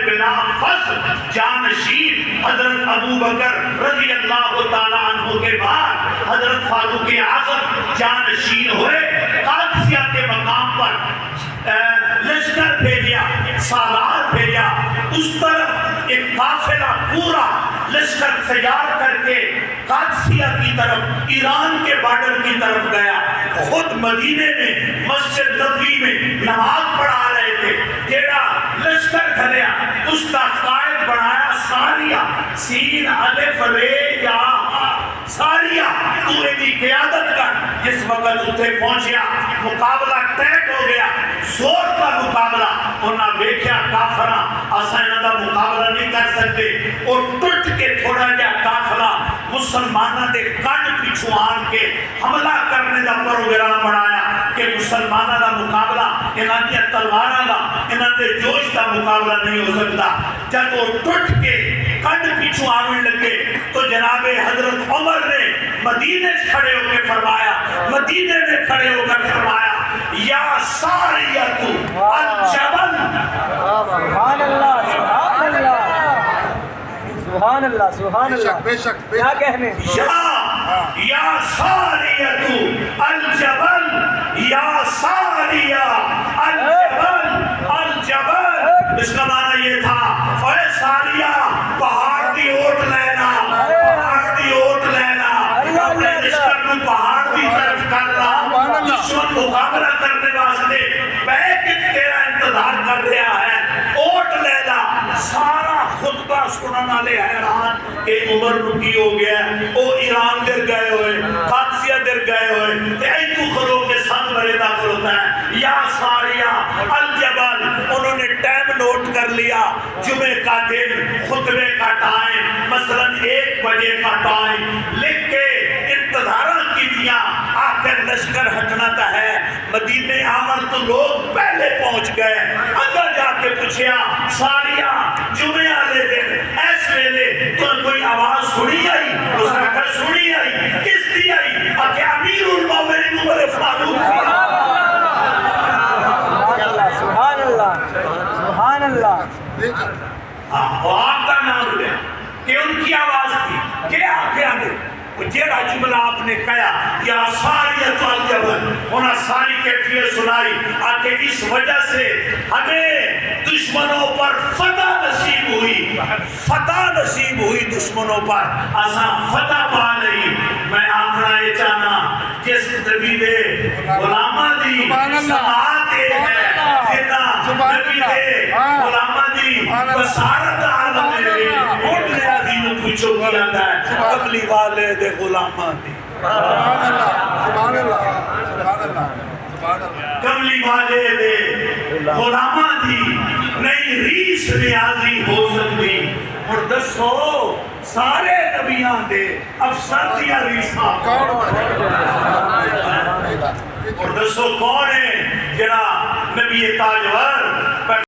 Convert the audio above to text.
بنا فصل جانشین حضرت ابو بکر رضی اللہ تعالیٰ عنہ کے بعد حضرت فاروق اعظم جانشین ہوئے. قادسیہ کے مقام پر لشکر بھیجا، سالار بھیجا. اس طرف ایک قافلہ پورا لشکر تیار کر کے قادسیہ کی طرف، ایران کے بارڈر کی طرف گیا. خود مدینے میں مسجد نبوی میں نماز پڑھا رہے تھے. جیڑا لشکر کھلیا اس کا قائد بنایا ساریہ، سین الف رے یا ساریہ، تو ایدی قیادت کر. جس وقت اتھے پہنچیا مقابلہ ٹیٹ ہو گیا، زور کا مقابلہ. انہاں دیکھیا کافرہ اساں انہاں دا مقابلہ نہیں کر سکتے، اور ٹوٹ کے تھوڑا جا قافلہ مسلمانوں دے کن پیچھو آن کے حملہ کرنے دا پروگرام بنایا کہ مسلمانوں دا مقابلہ انہاں دی تلواراں دا، انہاں دے جوش دا مقابلہ نہیں ہو سکتا. جب وہ ٹوٹ کے کن پیچھو آنے لگے تو جناب حضرت عمر نے مدینے سے کھڑے ہو کے فرمایا، مدینے میں کھڑے ہو کر فرمایا، یا ساریۃ الجبل. سبحان اللہ، سبحان اللہ، سبحان اللہ، سبحان اللہ. بے شک کیا کہنے، یا ساریۃ الجبل، یا ساریہ الجبل. الجبل اس کا معنی یہ تھا اے ساریہ پہاڑ دی اوٹ لینا، پہاڑ دی اوٹ لینا. اپنے لشکر کو پہاڑ دی طرف کرنا، دشمن مقابلہ کرنے واسطے بیک تیرا انتظار کر رہا ہے، اوٹ لینا. سارا خطبہ سنن والے حیران کہ عمر نو کی ہو گیا. او ایران در گئے ہوئے، قادسیہ در گئے ہوئے، تے ای تو کھلو کے سن بڑے داخل ہوتا ہے. یا ساریہ الجبل. انہوں نے ٹائم نوٹ کر لیا، جمعے کا دن، خطبے کا ٹائم، مثلا 1 بجے کا ٹائم لکھ کے انتظارہ کی دیا. آخر لشکر ہٹنا تا ہے. مدینے آمن تو لوگ پہلے پہنچ گئے. اگر جا کے پوچھیا ساریہ جمعے والے دن ایس ویلے تو کوئی آواز سنی آئی؟ اس نے کہا سنی آئی. کس دی آئی؟ کہ امیر المومنین عمر فاروق. سبحان اللہ، سبحان اللہ. اور آپ کا نام لیا کہ ان کی آواز تھی. کیا آگے آگے جیڑا جملہ آپ نے کہا یا ساریۃ الجبل، انہاں ساری کیفیت سنائی. آکے اس وجہ سے ہمیں دشمنوں پر فتح نصیب ہوئی، فتح نصیب ہوئی دشمنوں پر. اساں فتح پا لئی. میں آخنا یہ چاہنا جس نبی دے غلامہ دی سماعت ہے، جنہ نبی دے غلامہ دی بصارت عالم ہے، اٹھنے عظیم پوچھو کیا ہے قبلی والے دے غلامہ دی. سبحان اللہ، سبحان اللہ، سبحان اللہ، سبحان اللہ. کملی والے دے غلامہ دی نہیں ریس نیازی ہو سکتی. اور دسو سارے نبیان دے افسر دیا ریساں کون؟ اور دسو کون ہے جنا نبی تاجور